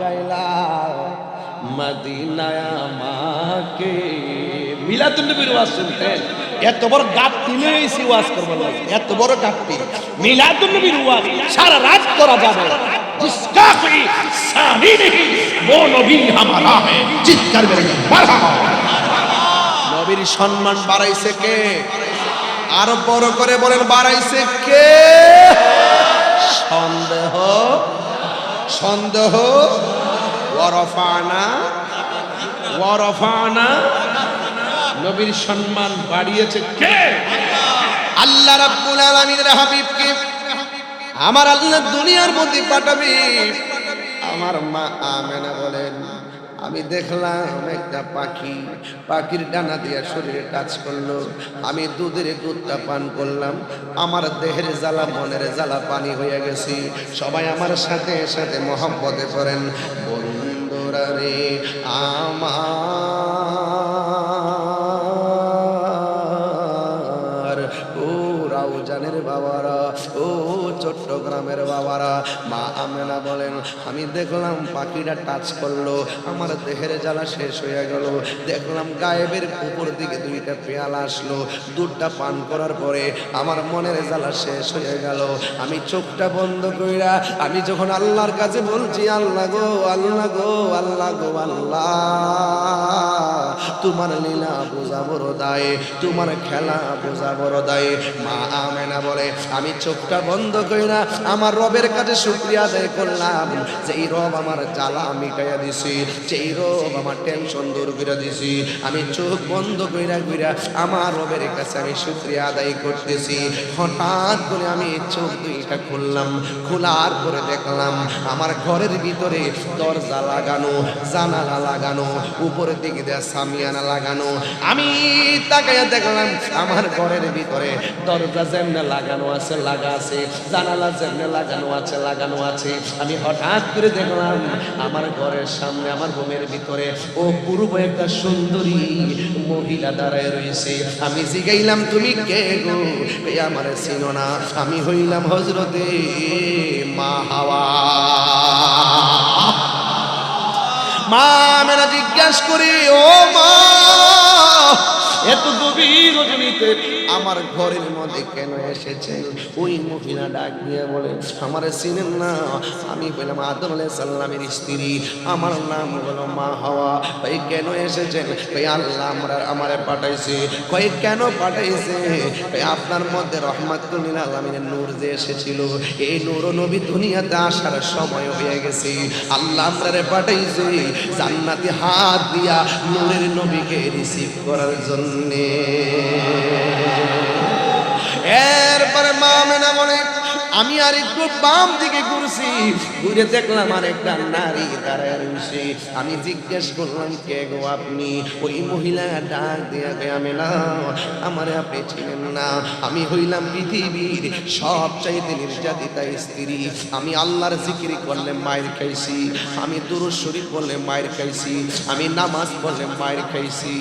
গাইলা মদিনায় আমাকে। মিলাদুন নবীর ওয়াজ শুনতেন, এত বড় গাপটি লইছি ওয়াজ করবার লাগে, এত বড় গাপটি মিলাদুন নবীর ওয়াজ সারা রাত করা যাবে। जिसका कोई सानी नहीं वो नबी हमारा है, চিৎকার করে মারহাবা। নবীর সম্মান বাড়াইছে কে? আরো বড় করে বলেন, বাড়াইছে কে? সন্দেহ সন্দেহ ওয়ারফানা ওয়ারফানা, নবীর সম্মান বাড়িয়েছে কে? আল্লাহ রাব্বুল আলামিনের হাবিবকে আমার আল্লাহ দুনিয়ার মধ্যে পাঠাবে। আমার মা আমেনা বলেন, আমি দেখলাম একটা পাখি, পাখির ডানা দিয়া শরীরে টাচ করলো, আমি দুধটা পান করলাম, আমার দেহের জ্বালা মনের জ্বালা পানি হয়ে গেছি। সবাই আমার সাথে সাথে মহব্বতে করেন, বন্ধুরা রে আমার, ও রাউজানের বাবারা, ও চট্টগ্রামের বাবারা, মা আমেনা বলেন, আমি দেখলাম পাখিটা টাচ করলো, আমার দেহের জ্বালা শেষ হয়ে গেল। দেখলাম গায়েবের উপর দিকে দুইটা পেয়ালা আসলো, দুধটা পান করার পরে আমার মনের জ্বালা শেষ হয়ে গেল। আমি চোখটা বন্ধ কইরা আমি যখন আল্লাহর কাছে বলছি, আল্লাহ গো আল্লাহ গো আল্লাহ গো আল্লাহ, তোমার লীলা বোঝা বড় দায়, তোমার খেলা বোঝা বড় দায়। মা আমেনা বলে, আমি চোখটা বন্ধ কইরা আমার রবের কাছে শুকরিয়া আদায় করলাম, যেই রব আমার জ্বালা মিটাইয়া দিছি, যেই রব আমার টেনশন দূর করে দিছি। আমি চোখ বন্ধ কইরা কইরা আমার রবের কাছে আমি শুকরিয়া আদায় করতেছি। হঠাৎ করে আমি চোখ দুইটা খুললাম, খোলার পরে দেখলাম আমার ঘরের ভিতরে দরজা লাগানো, জানালা লাগানো, উপরের দিকে দেয়া সামিয়ানা লাগানো। আমি তাকাইয়া দেখলাম আমার ঘরের ভিতরে দরজা যেমনে লাগানো আছে লাগা আছে, জানালা যেমনে লাগানো আছে লাগানো আছে। আমি হঠাৎ করে দেখলাম আমার ঘরের সামনে আমার রুমের ভিতরে অপূর্ব একটা সুন্দরী মহিলা দাঁড়ায় রয়েছে। আমি জিগাইলাম, তুমি কে গো? এই আমার চিনো না, আমি হইলাম হযরতে মা হাওয়া। মা আমেনা জিজ্ঞাসা করি, ও মা, এত গভীর রজনীতে আমার ঘরের মধ্যে কেন এসেছেন? ওই মহিলা ডাক দিয়ে বলে, আমারে চিনেন না? আমি বললাম আদম আলাইহিস সালামের স্ত্রী, আমার নাম হলো মা হাওয়া। ভাই কেন এসেছেন? ভাই আল্লাহ আমারে পাঠাইছে। কই কেন পাঠাইছে? ভাই আপনার মধ্যে রহমাতুল লিল আলামিনের নূর যে এসেছিল, এই নূর নবী দুনিয়াতে আসার সময় হয়ে গেছে। আল্লাহ আমারে পাঠাইছে জান্নাতি হাত দিয়া নূরের নবীকে রিসিভ করার জন্য। এরপরে মা আমেনা বলে, আমি আর একটু বাম দিকে ঘুরছি, ঘুরে দেখলাম আর একটা নারী দাঁড়ায় রয়েছে। আমি জিজ্ঞেস করলাম, কে গো আপনি? ওই মহিলা ডাক দিয়া আমেনা, আমারে আপনি চিনেন না? আমি হইলাম পৃথিবীর সবচাইতে নির্যাতিতা স্ত্রী। আমি আল্লাহর জিকির করলে মায়ের খাইছি, আমি দুরূদ শরীফ পড়লে মায়ের খাইছি, আমি নামাজ পড়লে মায়ের খাইছি।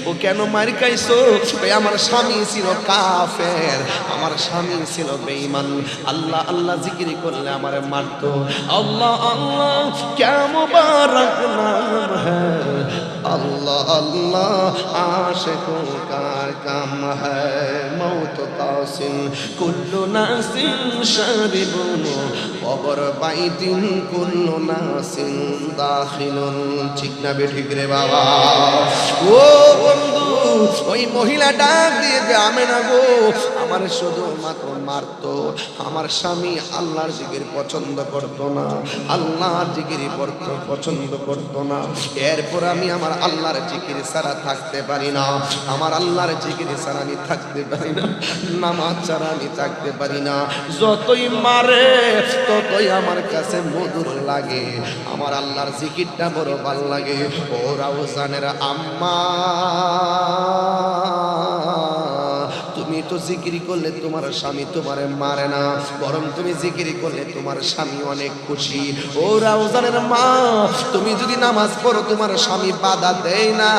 ও কেন মায়ের খাইছো? আমার স্বামী ছিল কাফের, আমার স্বামী ছিল বেঈমান, আল্লাহ আল্লাহ জিকির করলে আমারে মারতো। আল্লাহ আল্লাহ ক্যা মুবারক নাম হ্যায়, আল্লাহ আল্লাহ আশিকোं का काम है, मौत कासिम कुल्लु नासिन शारिबुन কবর বাইতিন কুল্লু নাসিন দাখিলুন। ঠিক না বেঠিক রে বাবা? ও বন্ধু, ওই মহিলা ডাক দিয়ে যে আমেনা গো, আমার শুধু মাত্র মারতো। আমার স্বামী আল্লাহর জিকির পছন্দ করতো না, আল্লাহর জিকির পছন্দ করতো না। এরপর আমি আমার আল্লাহর জিকির ছাড়া থাকতে পারি না, আমার আল্লাহর জিকির ছাড়া আমি থাকতে পারি না, নামাজ ছাড়া আমি থাকতে পারি না। যতই মারে ততই আমার কাছে মধুর লাগে, আমার আল্লাহর জিকিরটা বড় ভালো লাগে। ও রাউজানের আম্মা, তুমি তো জিকির করলে তোমার স্বামী তোমারে মারে না, বরং তুমি জিকির করলে তোমার স্বামী অনেক খুশি। ও রাউজানের মা, তুমি যদি নামাজ পড়ো তোমার স্বামী বাধা দেয় না,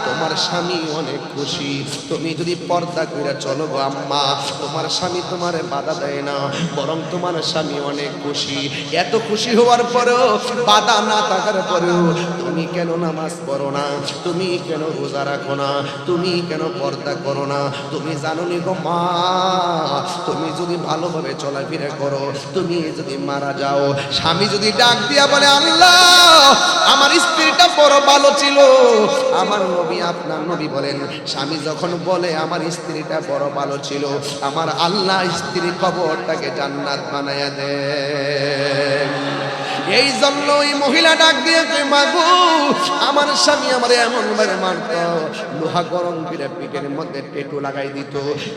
তোমার স্বামী অনেক খুশি। তুমি যদি পর্দা করে চলো গো আম্মা, তোমার স্বামী তোমারে বাধা দেয় না, বরং তোমার স্বামী অনেক খুশি। এত খুশি হওয়ার পরেও, বাধা না থাকার পরেও তুমি কেন নামাজ পড়ো না? তুমি কেন রোজা রাখো না? তুমি কেন পর্দা করো না? তুমি জানো নি গো মা, তুমি যদি ভালোভাবে চলাফেরা করো, তুমি যদি মারা যাও, স্বামী যদি ডাক দিয়া বলে আল্লাহ আমার স্ত্রীটা বড় ভালো ছিল, আমার নবী আপনার নবী বলেন স্বামী যখন বলে আমার স্ত্রীটা বড় ভালো ছিল, আমার আল্লাহ স্ত্রীর কবরটাকে জান্নাত বানায়া দেন। এই জন্য ওই মহিলা ডাক দিয়ে কই মাগো আমার স্বামী আমারে এমন ভাবে মারতো, লোহা গরম করে পিঠের মধ্যে টেটু লাগাই দিত,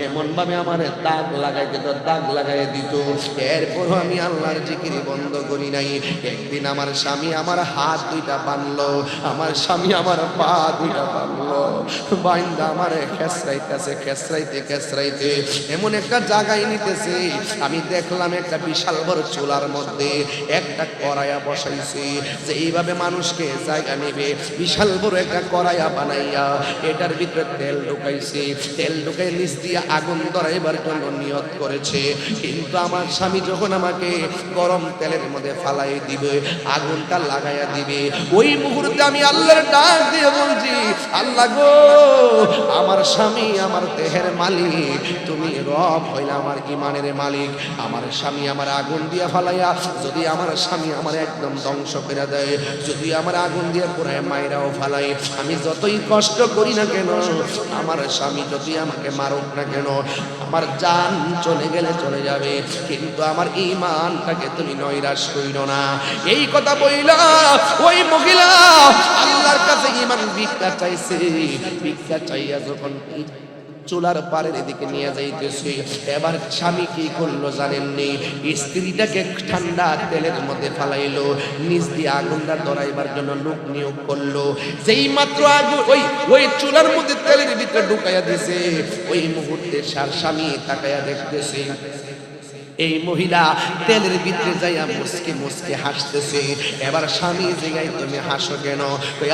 এমন ভাবে আমারে দাগ লাগাই দিত, দাগ লাগাই দিত। এরপর আমি আল্লাহর জিকির বন্ধ করি নাই। একদিন আমার স্বামী আমার হাত দুইটা বানলো, আমার স্বামী আমার পা দুইটা বানলো, বাইন্দা আমারে খেসরাইতেছে, খেসরাইতে খেসরাইতে এমন একটা জায়গায় নিতেছে, আমি দেখলাম একটা বিশাল বড় চুলার মধ্যে একটা কড়াইয়া বসাইছে, যে এইভাবে মানুষকে জায়গা নেবে, বিশাল বড় একটা কড়াইয়া বানাইয়া এটার ভিতরে তেল ঢুকাইছে, তেল ঢুকাই নিচ দিয়ে আগুন ধরাইবার জন্য নিয়ত করেছে। কিন্তু আমার স্বামী যখন আমাকে গরম তেলের মধ্যে ফালাই দিবে, আগুনটা লাগাইয়া দিবে, ওই মুহূর্তে আমি আল্লাহর ডাক দিয়ে বলছি আল্লাহ গো আমার স্বামী আমার দেহের মালিক, তুমি রব হইলে আমার ইমানের মালিক। আমার স্বামী আমার আগুন দিয়ে ফালাইয়া যদি আমার স্বামী আমার একদম ধ্বংস করে দেয়, যদি আমার আগুন দিয়ে পুরায় মায়েরাও ফালাই, আমি যতই কষ্ট করি না কেন, আমার স্বামী যদি আমাকে মারুক না কেন, আমার জান চলে গেলে চলে যাবে, কিন্তু আমার ঈমানটাকে তুমি নৈরাশ কইরো না। এই কথা বইলা ওই মহিলা আল্লাহর কাছে ঈমান ভিক্ষা চাইছে। ভিক্ষা চাইয়া যখন চুলার পাড়ের দিকে নিয়ে যাইতেছে, এবার স্বামী কি করলো জানেননি? স্ত্রীটাকে ঠান্ডা তেলের মধ্যে ফালাইলো, নিচ দিয়ে আগুনটা ধরাইবার জন্য লোক নিয়োগ করলো। যেই মাত্র আগুন ওই চুলার মধ্যে তেলের ভিতরে ঢুকাইয়া দিছে, ওই মুহূর্তে স্বামী তাকাইয়া দেখতেছে এই মহিলা তেলের ভিতরে যাইয়া মুসকে মুসকে হাসতেছে। এবার স্বামী জিগাই তুমি হাসো কেন?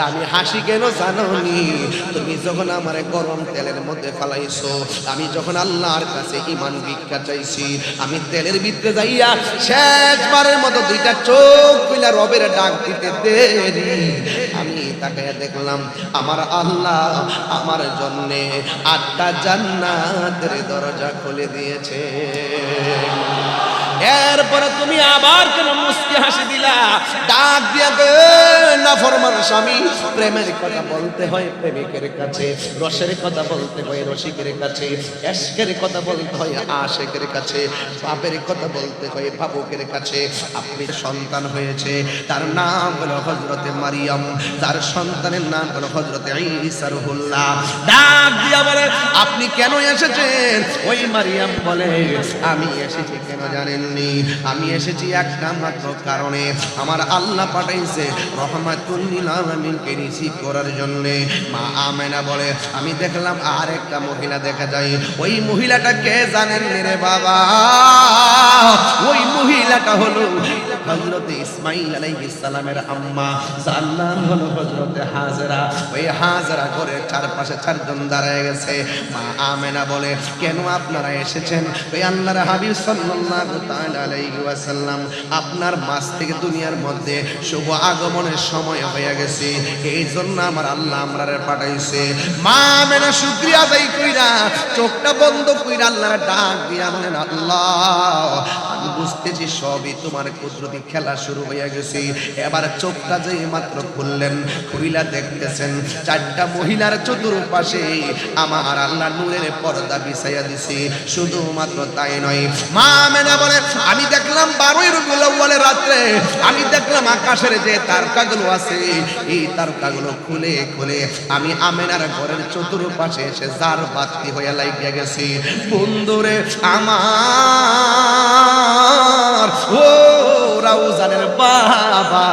আমি হাসি কেন জানোনি? তুমি যখন আমার গরম তেলের মধ্যে ফালাইছো, আমি যখন আল্লাহর কাছে ঈমান ভিক্ষা চাইছি, আমি তেলের ভিতরে যাইয়া শেষবারের মতো দুইটা চোখ খুলে রবের ডাক দিতে দেরি, আমি তাকাইয়া দেখলাম আমার আল্লাহ আমার জন্যে 8টা জান্নাতের দরজা খুলে দিয়েছে। এরপরে তুমি আবার কেন মুস্কি হাসি দিলা? ডাক দিয়া না ফরমান স্বামী, প্রেমের কথা বলতে হয় প্রেমিকের কাছে, রসের কথা বলতে হয় রসিকের কাছে, এশকের কথা বলতে হয় আশেকের কাছে, বাপের কথা বলতে হয় ভাবুকের কাছে। আপনি সন্তান হয়েছে, তার নাম হলো হযরতে মারিয়াম, তার সন্তানের নাম হলো হযরতে ঈসা রুহুল্লাহ। ডাক দিয়া বলে আপনি কেন এসেছেন? ওই মারিয়াম বলে আমি এসেছি কেন জানেন? আমি এসেছি একটা মাত্র কারণে, আমার আল্লাহ পাঠাইছে রহমাতুল লিল আলামিনকে রিসিভ করার জন্য। মা আমেনা বলে আমি দেখলাম আর একটা মহিলা দেখা যায়, ওই মহিলাটা কে জানেন রে বাবা? ওই মহিলাটা হলো হযরতে ইসমাঈল আলাইহিস সালামের আম্মা, যার নাম হলো হযরতে হাজরা। ওই হাজরা করে চারপাশে 4 জন দাঁড়ায় গেছে। মা আমেনা বলে কেন আপনারা এসেছেন? ওই আল্লাহর হাবিব সাল্লাল্লাহু তাআলা আলাইহি ওয়াসাল্লাম আপনার মাঝ থেকে দুনিয়ার মধ্যে শুভ আগমনের সময় হয়ে গেছে, এই জন্য আমার আল্লাহ আমরারে পাঠাইছে। মা আমেনা শুকরিয়া আদায় কইরা চোখটা বন্ধ কইরা আল্লাহর ডাক দিয়া বলেন আল্লাহ আমি বুঝতেছি সবই তোমার কুদরতি খেলা শুরু হয়ে গেছে। এবার চোখটা যে মাত্র খুললেন, খুইলা দেখতেছেন 4টা মহিলার চতুর্পাশে আমার আল্লাহ নূরের পর্দা বিছাইয়া দিছে। শুধুমাত্র তাই নয়, মা আমেনা বলে আমি দেখলাম 12ই রবিউল আউয়ালের রাত্রে আমি দেখলাম আকাশের যে তারকাগুলো আছে, এই তারকাগুলো খুলে খুলে আমি আমেনার ঘরের চতুর্পাশে এসে জার বাতি হয়ে লাগিয়া গেছি। বন্ধুরে আমার ও রাউজানের বাবা,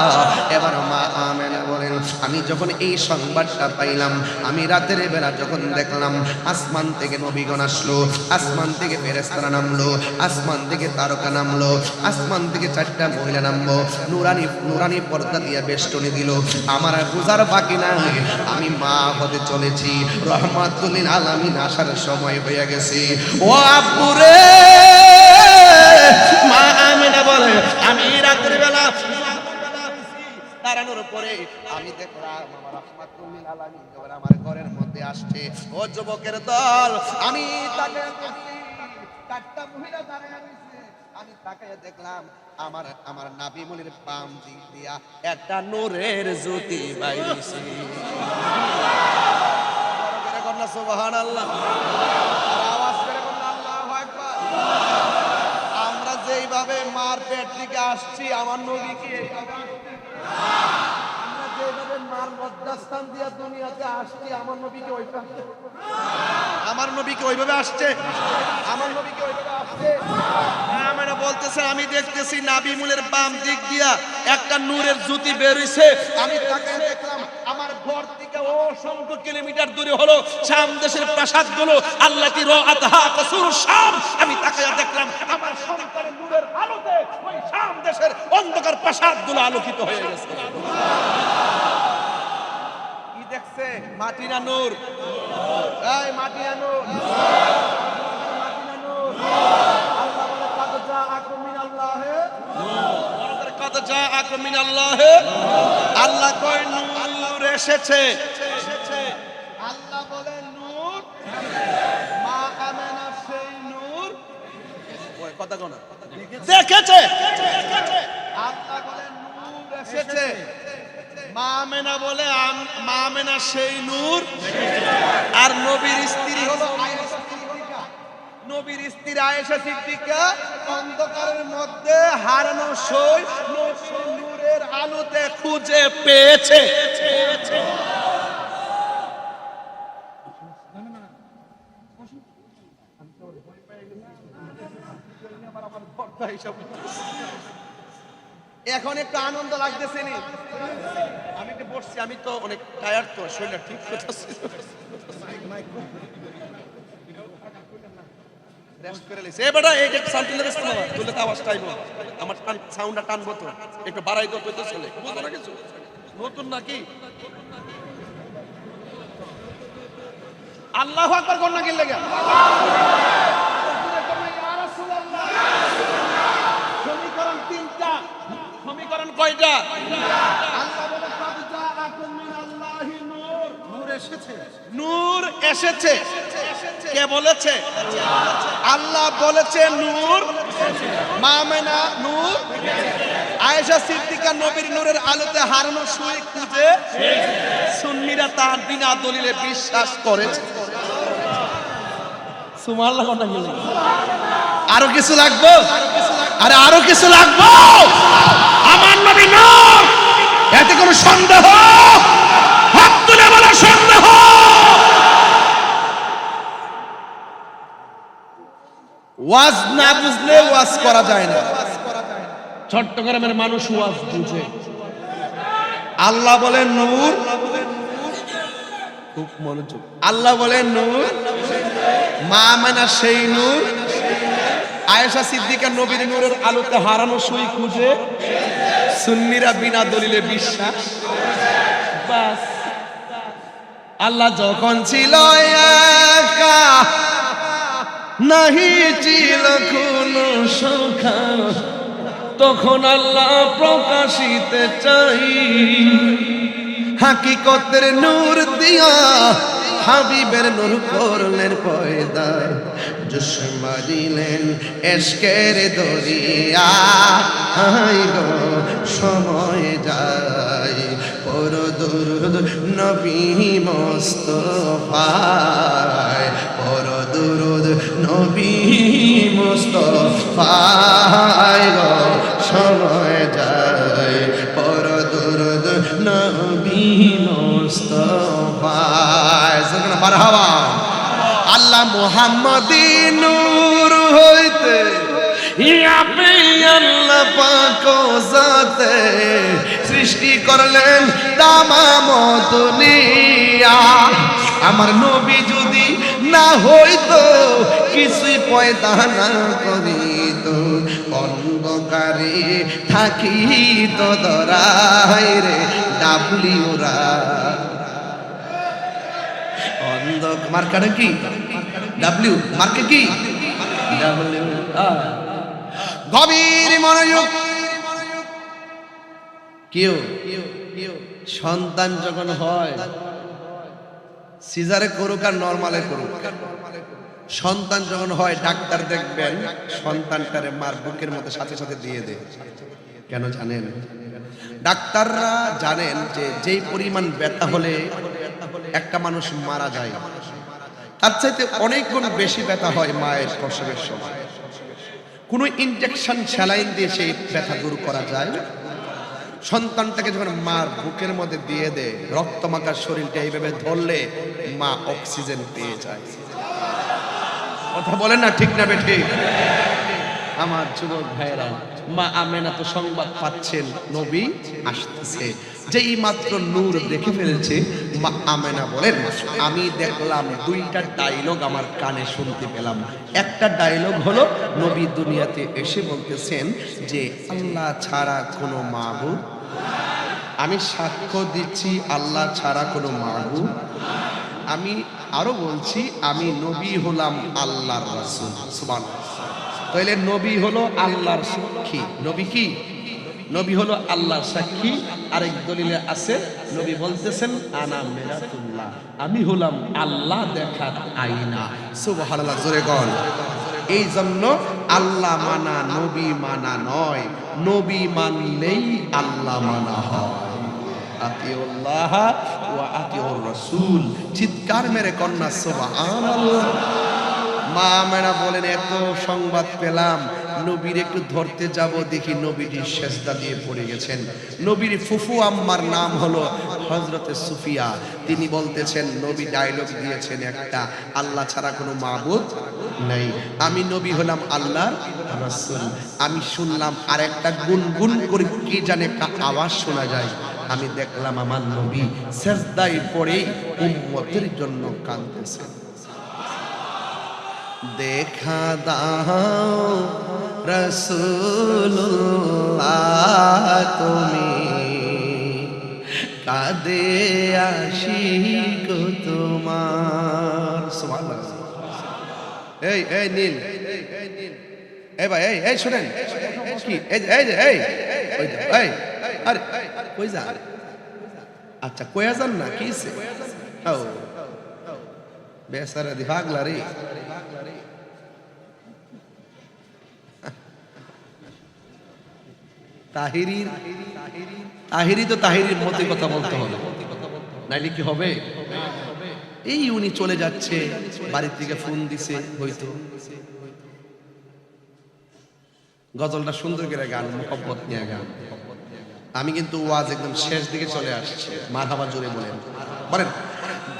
এবার মা আমেনা বলেন আমি যখন এই সংবাদটা পাইলাম, আমি রাতের বেলা যখন দেখলাম আসমান থেকে নবীগণ আসলো, আসমান থেকে ফেরেশতারা নামলো, আসমান থেকে তারকা নামলো, আসমান থেকে 4টা মহিলা নামলো, নুরানি নুরানি পর্দা দিয়ে বেষ্টনী দিল। আমার আর বুঝার বাকি নাই, আমি মা হতে চলেছি, রহমাতুল লিল আলামিন আসার সময় হয়ে গেছে। ও আব্বুরে, মা আমিনা বলে আমি রাতের বেলা দাঁড়ানোর পরে আমি দেখলাম আমার রহমাতুল লিল আলামিন যখন আমার ঘরের মধ্যে আসছে। ও যুবকের দল, আমি তাকে দেখছি 4টা মহিলা দাঁড়ায় রয়েছে। আমি তাকায় দেখলাম আমার নাবি মুনির বাম দিক দিয়া একটা নূরের জ্যোতি বাইরেছে। সুবহানাল্লাহ, আওয়াজ করে বলুন আল্লাহু আকবার। আমরা যেইভাবে মার পেট থেকে আসছি, আমার নবীকে এইভাবে আসছে। আমরা যেভাবে মার লজ্জাস্থান দিয়ে দুনিয়াতে আসছি, আমার নবীকে ওইভাবে আসছে। আমার নবীকে ওইভাবে আসছে। আমরা বলতেছে আমি দেখতেছি নাবি মুলের বাম দিক দিয়া একটা নূরের জ্যোতি বের হইছে। আমি তাকে দেখলাম আমার ঘর থেকে অসংখ্য কিলোমিটার দূরে হলো শাম দেশের প্রাসাদগুলো, আল্লাতি রাআতহা কাসুরুশ শাম। আমি তাকায়া দেখলাম আমার সন্তানের নূরের আলোতে ওই শাম দেশের অন্ধকার প্রাসাদগুলো আলোকিত হয়ে গেছে। কি দেখছে? মাটি না নূর? এই মাটি না নূর? মাটি না নূর? আল্লাহ বলে কাদ জাআকুম মিনাল্লাহি নূর। কাদ জাআকুম মিনাল্লাহি, আল্লাহ কয় নূর এসেছে। আল্লাহ বলে নূর, মা আমেনা সেই নূর ওই কথা কোন দেখেছে। আল্লাহ বলে নূর এসেছে, মা আমেনা বলে মা আমেনা সেই নূর। আর নবীর স্ত্রী হলো আয়েশা সিদ্দিকা। নবীর স্ত্রী আয়েশা সিদ্দিকা অন্ধকারের মধ্যে হারানো সেই নূরের আলোতে খুঁজে পেয়েছে। এখন একটু আনন্দ লাগতেছে নি? আমি একটু বসছি, আমি তো অনেক টায়ার্ড, তো শরীরটা ঠিক করতেছি, রেস্ট করে লইছি। এ বেটা এই যে সাউন্ড তুলে দিছ না, তুলে তো আওয়াজ টাইবো, আমার সাউন্ডটা টানবো তো, একটু বাড়াই দাও তো চলে। বুঝো না কিছু নতুন নাকি? আল্লাহু আকবার কোন না কি লাগে? সমীকরণ 3টা। সমীকরণ কয়টা? আল্লাহ বলে কাদ জাআকুম মিনাল্লাহি নূর। নূর এসেছে। নূর এসেছে। কে বলেছে? আল্লাহ বলেছে নূর। মা আমেনা নূর। আয়েশা সিদ্দিকা নবীর নূরের আলোতে হারানো সুই খুঁজে সুন্নিরা তার বিনা দলিলে বিশ্বাস করেছে। সুবহানাল্লাহ কোন না কি? আরো কিছু লাগবে? আরে আরো কিছু লাগবে? আমার নবী নূর, এতে কোনো সন্দেহ? হাত তুলে বলো সন্দেহ? ওয়াজ না বুঝলে ওয়াজ করা যায় না। চট্টগ্রামের মানুষ ওয়াজ বুঝে। আল্লাহ বলেন নূর, খুব মনোযোগ। আল্লাহ বলেন নূর, মা আমেনা সেই নূর। আয়েশা সিদ্দিকা নবীর নূরের আলোতে হারানো সুই খুঁজে সুন্নিরা বিনা দলিলে বিশ্বাস। বাস। আল্লাহ যখন ছিল একা, নাহি ছিল কোনো সখা, তখন আল্লাহ প্রকাশিতে চাই হাকিকতের নূর দিয়া হাবিবের নূর করলেন পয়দা। চশমা দিলেন এশকের দরিয়া, আই গো সময় যায় পর দুরুদ নবী মুস্তাফায়, পর দুরুদ নবী মুস্তাফায় গো সময় যায় পর দুরুদ নবী মুস্তাফায়। মারহাবা। আল্লাহ মুহাম্মাদি নূর হইতে আপনি আল্লাহ পাক জাতে সৃষ্টি করলেন তামাম দুনিয়া। আমার নবী যদি না হইতো, কিছুই পয়দা না করিত, অন্ধকারে থাকিত দরাই রে ডাবলিউরা। অন্ধ মার্কাটা কি? ডাব্লিউ মার্কে কি? ডাব্লিউ। গভীর মনোযোগ। কেউ সন্তান যখন হয়, সিজারে করুক আর নরমালে করুক, সন্তান যখন হয় ডাক্তার দেখবেন সন্তানটারে মার বুকের মধ্যে সাথে সাথে দিয়ে দেয়। কেন জানেন? ডাক্তাররা জানেন যে যেই পরিমাণ ব্যথা হলে একটা মানুষ মারা যায়, তার চাইতে অনেক গুণ বেশি ব্যথা হয় মায়ের প্রসবের সময়। কোনো ইনজেকশন স্যালাইন দিয়ে সেই ব্যথা দূর করা যায়। সন্তানটাকে যখন মার বুকের মধ্যে দিয়ে দেয়, রক্তমাখা শরীরটা এইভাবে ধরলে মা অক্সিজেন পেয়ে যায়। কথা বলেন না ঠিক না বেঠিক? আমার যুবক ভাইরা, মা আমেনা তো সংবাদ পাচ্ছেন নবী আসতেছে। যেই মাত্র নূর দেখে ফেলেছে, মা আমেনা বলেন আমি দেখলাম দুইটা ডায়লগ আমার কানে শুনতে পেলাম। একটা ডায়লগ হলো নবী দুনিয়াতে এসে বলতেছেন যে আল্লাহ ছাড়া কোনো মাবুদ, আমি সাক্ষ্য দিচ্ছি আল্লাহ ছাড়া কোনো মাবুদ। আমি আরো বলছি আমি নবী হলাম আল্লাহর রাসূল। সুবহানাল্লাহ। তাহলে নবী হলো আল্লাহর সাক্ষী। নবী কি? নবী হলো আল্লাহর সাক্ষী। আরেক দলিলে আছে নবী বলতেছেন আনা মিরাতুল্লাহ, আমি হলাম আল্লাহ দেখার আয়না। সুবহানাল্লাহ, জোরে বল। এই জন্য আল্লাহ মানা নবী মানা নয়, নবী মানলেই আল্লাহ মানা হয়। আতিউল্লাহ ওয়া আতিউর রাসূল। চিৎকার মেরে কন্যা সুবহানাল্লাহ। মা আমেনা বলেন এত সংবাদ পেলাম, নবীর একটু ধরতে যাব, দেখি নবীজি সেজদা দিয়ে পড়ে গেছেন। নবীর ফুফু আম্মার নাম হলো হযরতে সুফিয়া। তিনি বলতেছেন নবী ডায়লগ দিয়েছেন একটা, আল্লাহ ছাড়া কোনো মাবুদ নাই, আমি নবী হলাম আল্লাহর রাসূল। আমি শুনলাম আর একটা গুনগুন করে কি জানে একটা আওয়াজ শোনা যায়। আমি দেখলাম আমার নবী সেজদায় পড়ে উম্মতের জন্য কাঁদতেছেন। দেখা দাও রাসূলুল্লাহ তুমি, কাঁদে আশিক তোমার। সুবহানাল্লাহ। এই এই নীল, এই ভাই, এই শুনেন কি, এই এই এই এই আরে কই যান? আচ্ছা কইয়া যান না কিছে? ও বেচারা দি পাগলা রে। তাহিরি তো তাহিরির মতে কথা বলতে হবে, নাইলে কি হবে? এই উনি চলে যাচ্ছে, বাড়ি থেকে ফোন দিছে, হয়তো গজলটা সুন্দর করে গান, মোহব্বত নিয়ে গান। আমি কিন্তু ওয়াজ একদম শেষ দিকে চলে আসছি। মারহাবা জোরে বলেন, বলেন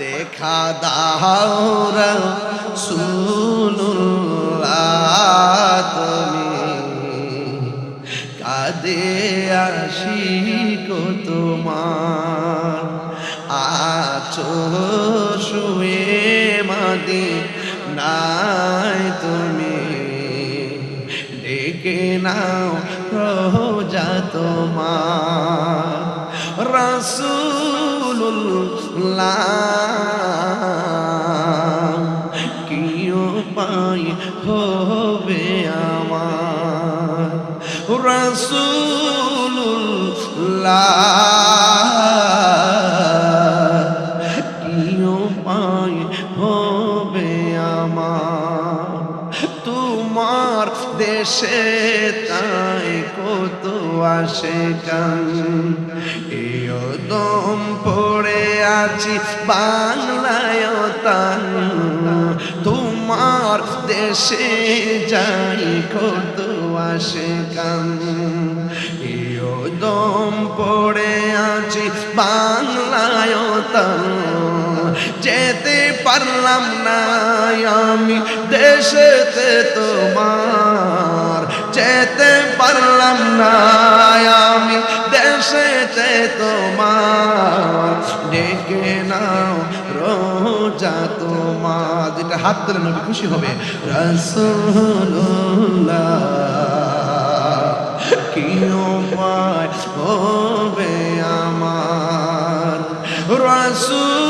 দেখা দাও রাসূলুল্লাহ তুমি, কাঁদে আশিক তোমার, আছো শুয়ে মদিনায় তুমি, ডেকে নাও রোজা তোমার। রাসূলুল্লাহ কি উপায় হবে আমার, রাসূলুল্লাহ কি উপায় হবে আমার, তোমার দেশে তাই কত আসে কান, এও দম পড়ে আছি বাংলায় তান, তোমার দেশে যাই কত আসে কান, এও দম পড়ে আছি বাংলায় তান, যেতে পারলাম না আমি দেশেতে তোমার, যেতে পারলাম না আমি দেশ এসেছে তোমার, ডেকে নাও রোজা তোমার। যেটা হাত ধরে নবী খুশি হবে। রাসূলুল্লাহ কি উপায় হবে আমার, রাসূলুল্লাহ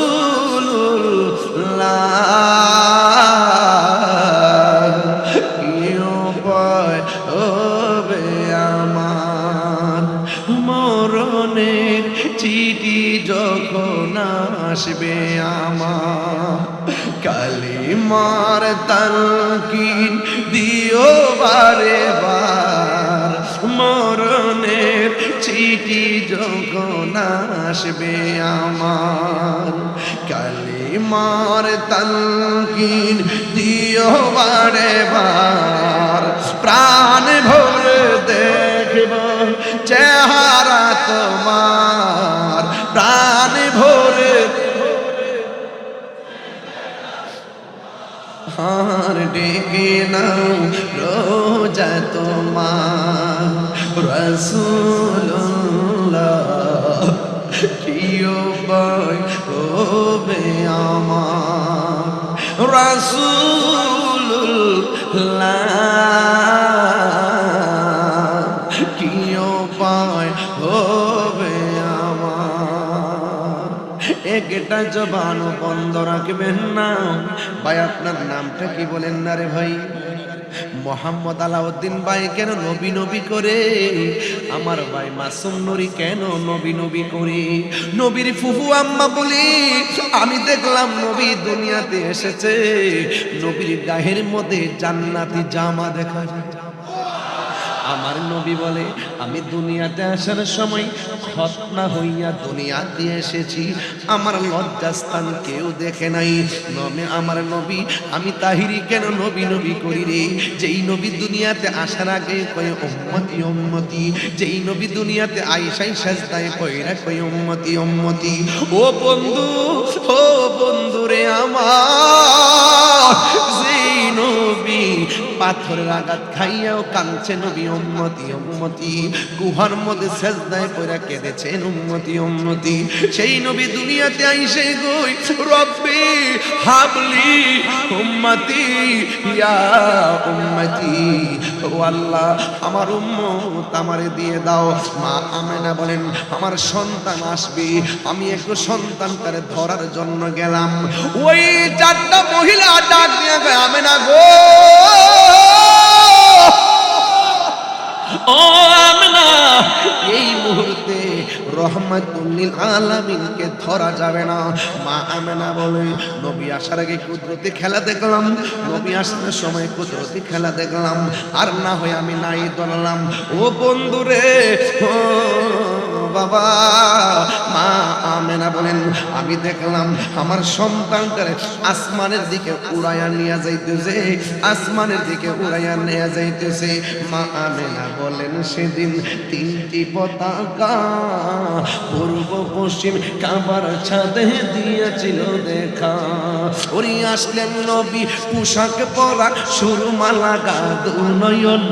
কি উপায় হবে আমার, মরণের চিঠি যখন আসবে আমার, কালিমার তালকিন দিও বারে বার, মরণের চিঠি যখন আসবে আমার, কালিমার তালকিন দিও বারে বার, প্রাণ ভরে দেখব চেহারা তোমার, প্রাণ ভরে হার ডেকে নাও রোজা তোমার, রাসূলুল্লাহ কি উপায় হবে আমার, রাসূলুল্লাহ কি উপায় হবে আমার। একটা জবান বন্ধ রাখবেন না। ভাই আপনার নামটা কি বলেন না রে ভাই? মোহাম্মদ আলাউদ্দিন ভাই কেন নবী নবী করে? আমার ভাই মাসুম নুরি কেন নবী নবী করে? নবীর ফুফু আম্মা বলি আমি দেখলাম নবী দুনিয়াতে এসেছে, নবীর গায়ের মধ্যে জান্নাতি জামা দেখা যায়। আমার নবী বলে আমি দুনিয়াতে আসার সময় খতনা হইয়া দুনিয়াতে এসেছি, আমার লজ্জাস্থান কেউ দেখে নাই। আমার নবী আমি তাহিরি কেন নবী নবী করি রে? যেই নবী দুনিয়াতে আসার আগে কয় উম্মতি উম্মতি, যেই নবী দুনিয়াতে আইসাই সাজদায় কইরা কয় উম্মতি উম্মতি। ও বন্ধু, ও বন্ধু রে আমার, যেই নবী পাথরের আঘাত খাইয়াও কাঁদছে নবী উম্মতি উম্মতি, গুহার মধ্যে সেজদায় পড়ে কেঁদেছেন উম্মতি উম্মতি, সেই নবী দুনিয়াতে আইসে গই রব্বি হাবলি উম্মতি ইয়া উম্মতি, ও আল্লাহ আমার উম্মত আমারে দিয়ে দাও। মা আমেনা বলেন আমার সন্তান আসবে, আমি একটু সন্তানটারে ধরার জন্য গেলাম, ওই চারটা মহিলা ডাক দিয়ে গয় আমেনা গো, ও আমেনা এই মুহূর্তে রহমাতুল লিল আলামিনকে ধরা যাবে না। মা আমেনা বলে নবী আসার আগে কুদরতি খেলা দেখলাম, নবী আসার সময় কুদরতি খেলা দেখলাম, আর না হয় আমি নাই দলালাম। ও বন্ধুরে, ও বাবা, মা আমেনা বলেন আমি দেখলাম আমার সন্তানটারে আসমানের দিকে উড়াইয়া নিয়ে যাইতেছে, আসমানের দিকে উড়াইয়া নিয়ে যাইতেছে। মা আমেনা বলেন সেদিন তিনটি পতাকা পূর্ব পশ্চিম কাবার ছাদে দিয়েছিল দেখা। ওরে আসলেন নবী পোশাক পরা সুরমা লাগা দুনয়ন,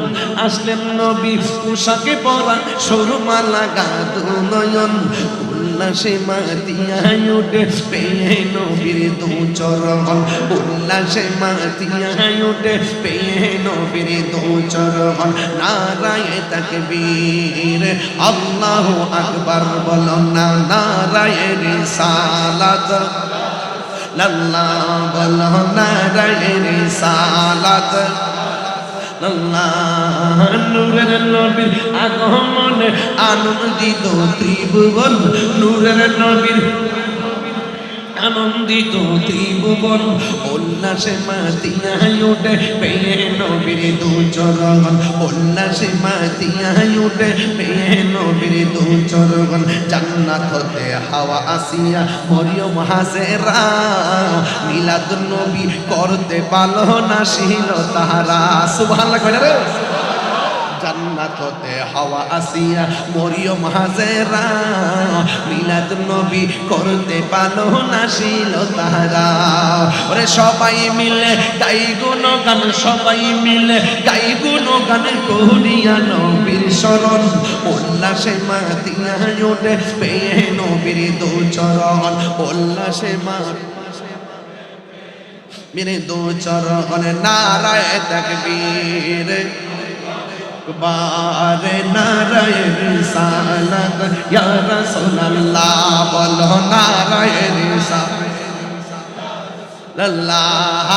আসলেন নবী পোশাকে পরা সুরমা লাগা দুনয়ন, উল্লাসে মাতিয়ায় উঠে পেয়ে নবীর দু চরণ, উল্লাসে মাতিয়ায় উঠে পেয়ে নবীর দু চরণ। নারায়ে তাকবীর আল্লাহু আকবার বলো না, নারায়ে রিসালাত আল্লাহ বলো, নারায়ে রিসালাত আল্লাহ। নূরের নবীর আগমনে আনন্দিত ত্রিভুবন, নূরের নবীর আনন্দিত ত্রিভুবন, উল্লাসে মাতিয়ায় উঠে পেয়ে নবীর দু চরণ, উল্লাসে মাতিয়ায় উঠে পেয়ে নবীর দু চরণ। জান্নাত হতে হাওয়া আসিয়া মরিয়ম হাজেরা, মিলাদ নবী করতে পারল না ছিল তাহারা। সুবহানাল্লাহ কইরা রে। জান্নাত হতে হাওয়া আসিয়া মরিয়ম হাজেরা, মিলাদ নবী করতে পারলো না ছিল তাহারা। ওরে সবাই মিলে গাই গুণগান, সবাই মিলে গাই গুণগান করিয়া নবীর শরণ উল্লাসে মাতিয়া ওঠে পেয়ে নবীর দু চরণ উল্লাসে মেরে দু চরণ নারায় তাকবীর বারে নারায় রিসালাত ইয়া রাসূলুল্লাহ বলো নারায় রিসালাত আল্লাহ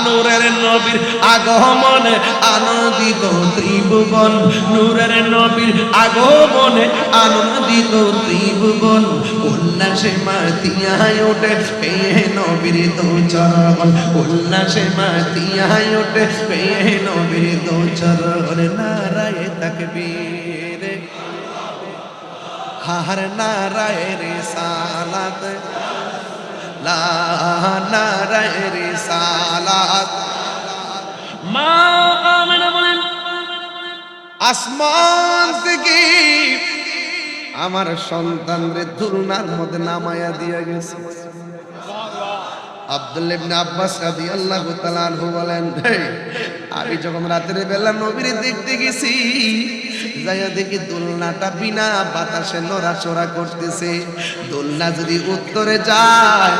নূরের নবীর আগমনে আনন্দিত ত্রিভুবন নূরের নবীর আগমনে আনন্দিত ত্রিভুবন উল্লাসে মাতিয়া ওঠে পেয়ে নবীর দু চরণ উল্লাসে মাতিয়া ওঠে পেয়ে নবীর দু চরণ নারায়ে তাকবীর হার নারায়ে রিসালাত লা নারায়ে রিসালাত মা আমিনা বলেন আসমান থেকে আমার সন্তানরে দুলনার মধ্যে নামায়া দিয়া গেছে আব্দুল্লাহ ইবনে আব্বাস রাদিয়াল্লাহু তাআলা আনহু বলেন আমি যখন রাতের বেলা নবীর দেখতে গেছি যাইয়া দেখি দোলনাটা বিনা বাতাসে নড়াচড়া করতেছে দোলনা যদি উত্তরে যায়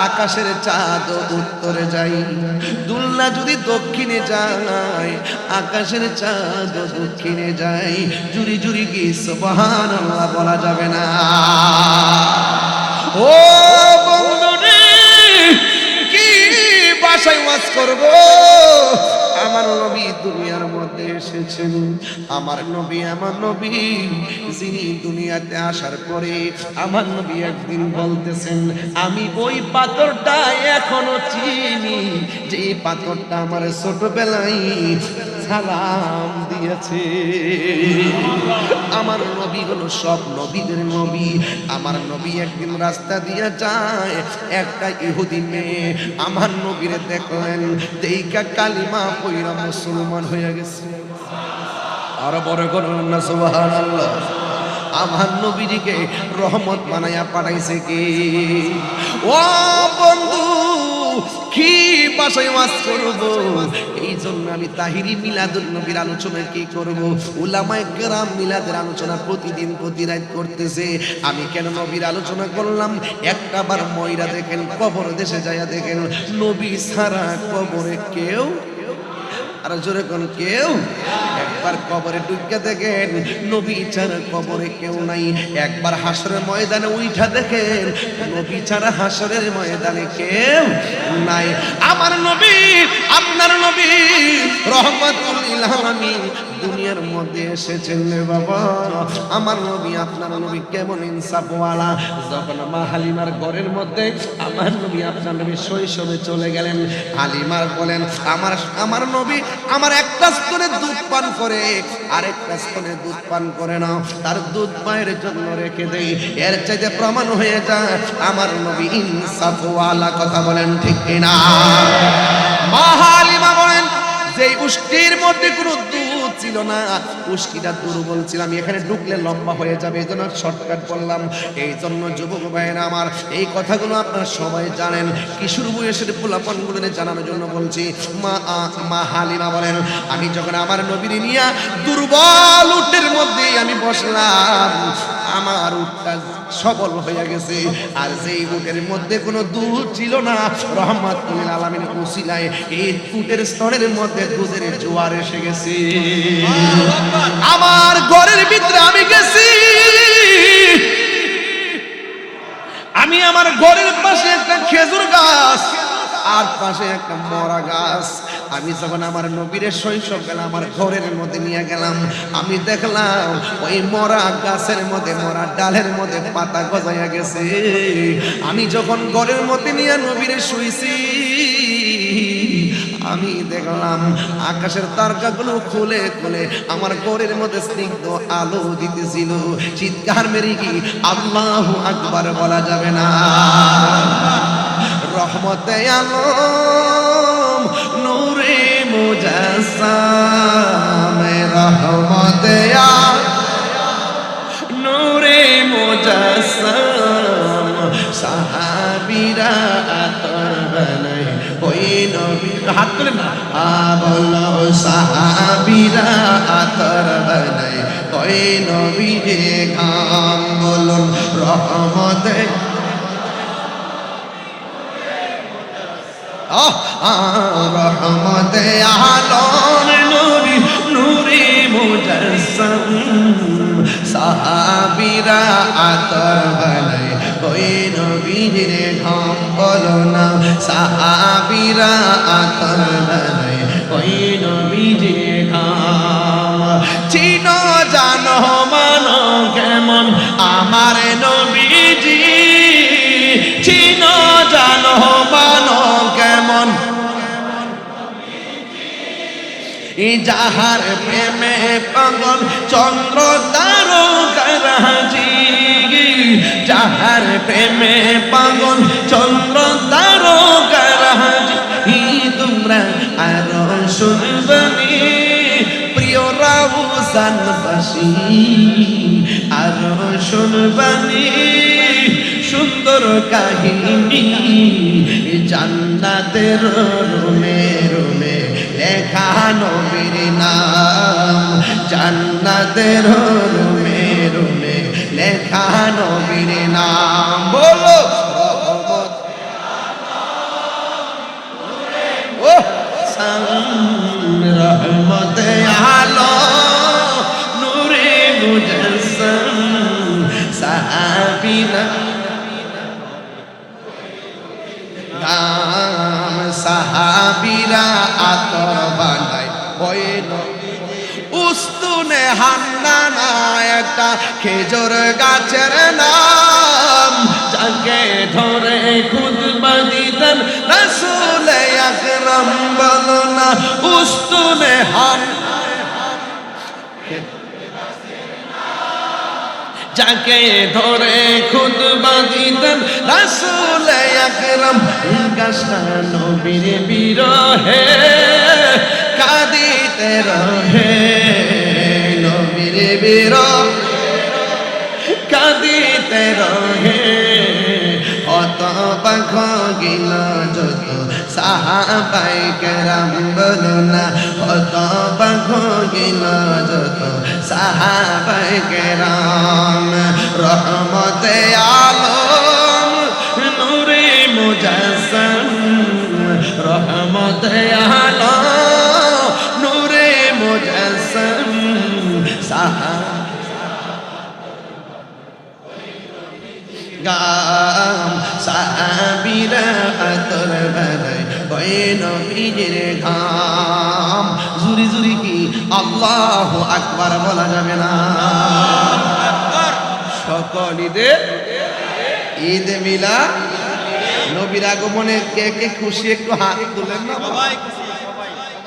আকাশের চাঁদ উত্তরে যায় দোলনা যদি দক্ষিণে যায় আকাশের চাঁদ দক্ষিণে যায় জুরি জুরি কি সুবহানাল্লাহ বলা যাবে না ও বন্ধুরে কি ভাষায় ওয়াজ করব আমার নবী দুনিয়ার মধ্যে এসেছেন আমার নবী যিনি দুনিয়াতে আসার পরে আমার নবী একদিন বলতেছেন আমি ওই পাথরটা এখনো চিনি যে পাথরটা আমার ছোটবেলায় সালাম দিয়েছে আমার নবী হলো সব নবীদের নবী আমার নবী একদিন রাস্তা দিয়ে যায় একটা ইহুদি মেয়ে আমার নবীরে দেখলেন দেইকা কালিমা পয়রা মুসলমান হয়ে গেছে আর বড় করুন না সুবহানাল্লাহ আমার নবীকে রহমত বানায়া পাঠাইছে কি ও বন্ধু কি ভাষায় ওয়াজ করব এই জন্য আমি তাহিরি মিলাদুন নবীর আলোচনা কি করব উলামায়ে কেরাম মিলাদের আলোচনা প্রতিদিন প্রতি রাত করতেছে আমি কেন নবীর আলোচনা করলাম একটা বার ময়রা দেখেন কবর দেশে যায়া দেখেন নবী ছাড়া কবরে কেউ আর জোরে কোন কেউ একবার কবরে ঢুকে দেখেন নবী ছাড়া কবরে কেউ নাই একবার হাসরের ময়দানে উঠা দেখেন নবী ছাড়া হাসরের ময়দানে কেউ নাই আমার নবী আপনার নবী রহমাতুল লিল আলামিন দুনিয়ার মধ্যে এসেছেন রে বাবা আমার নবী আপনার নবী কেমন ইনসাফওয়ালা যখন মা হালিমার ঘরের মধ্যে আমার নবী আপনার নবী শৈশবে চলে গেলেন হালিমার বলেন আমার নবী আমার একটা স্তনে দুধ পান করে আরেকটা স্তনে দুধ পান করে না তার দুধ মায়ের জন্য রেখে দেই এর চাইতে প্রমাণ হয়ে যায় আমার নবী ইনসাফওয়ালা কথা বলেন ঠিক কিনা মা হালিমা বলেন যেই উষ্টির মধ্যে কোনো দুধ ছিল না উষ্টিটা দুর্বল ছিল আমি এখানে ঢুকলে লম্বা হয়ে যাবে এই জন্য শর্টকাট বললাম এই জন্য যুবক ভাইয়েরা আমার এই কথাগুলো আপনারা সবাই জানেন কিশোর বয়সের পোলাপনগুলো জানানোর জন্য বলছি মা হালিমা বলেন আমি যখন আমার নবীর নিয়া দুর্বল উটের মধ্যে আমি বসলাম আমার উটটা সবল হয়ে গেছে আর যেই উটের মধ্যে কোনো দুধ ছিল না রহমাতুল লিল আলামিন উসিলায় এই উটের স্তনের মধ্যে দুধের জোয়ার এসে গেছে আমার ঘরের ভিতরে আমি গেছি আমি আমার ঘরের পাশে একটা খেজুর গাছ আর পাশে একটা মরা গাছ আমি যখন আমার নবীর শৈশব গেলাম আমার ঘরের মধ্যে নিয়ে গেলাম আমি দেখলাম ওই মরা গাছের মধ্যে মরা ডালের মধ্যে পাতা গজাইয়া গেছে আমি যখন ঘরের মধ্যে নিয়ে নবীর শুইছি আমি দেখলাম আকাশের তারকাগুলো খুলে খুলে আমার ঘরের মধ্যে স্নিগ্ধ আলো দিতেছিল চিৎকার মেরে কি আল্লাহু আকবার বলা যাবে না রহমতে আলম নূরে মুজাসসাম রহমতে নূরে মুজাসসাম সাহাবীরা আতর বানাই ওই নবী হাত তুলে না বলো সাহাবীরা আতর বানাই ওই নবীজির ঘাম বলুন রহমতে রহমতে আলম নূরি নূরি মুজাসসাম সাহাবীরা আতর বানায় ওই নবীজির ঘাম বলো না সাহাবীরা আতর বানায় ওই নবীজির ঘাম চিনো জানো মানো কেমন আমার নবীজি চিনো জানো মানো কেমন যাহার প্রেমে পাগল চন্দ্র তারকারাজি যাহার প্রেমে পাগল চন্দ্র তারকারাজি তোমরা আরো শুনবানি প্রিয় রাউসানবাসী আরো শুনবানি সুন্দর কাহিনী জান্নাতের রুমে রুমে লেখা নবীর নাম জান্নাতের রুমে রুমে লেখা নবীর নাম বলো রহমত ও রহমতে আলো নূরে মুজাসসাম সাহাবীরা গাম সাহাবীরা আতর বানায় ওই উস্তুনে হান্নানা একটা খেজুর গাছের নাম যাকে ধরে খুতবা দিতেন রাসূল আকরাম বলো না উস্তুনে যাকে ধরে খুতবা দিতেন রাসূল আকরাম গাছটা নবীর বিরহে কাঁদিতে রহে নবীর বিরহে কাঁদিতে রহে হতবাক গিল যত সাহাবায়ে কেরাম বলো না হতবাক গিল যত সাহাবায়ে কেরাম রহমতে আলম নূরে মুজাসসাম রহমতে আলম নূরে মুজাসসাম গাম সাহাবীরা আতর বানায় ওই নবীজির ঘাম জুরি জুরি কি আল্লাহু আকবার বলা যাবে না সকল ঈদ মিলাদ নবীর আগমনে কে কে খুশি একটু হাত তুলেন না বাবা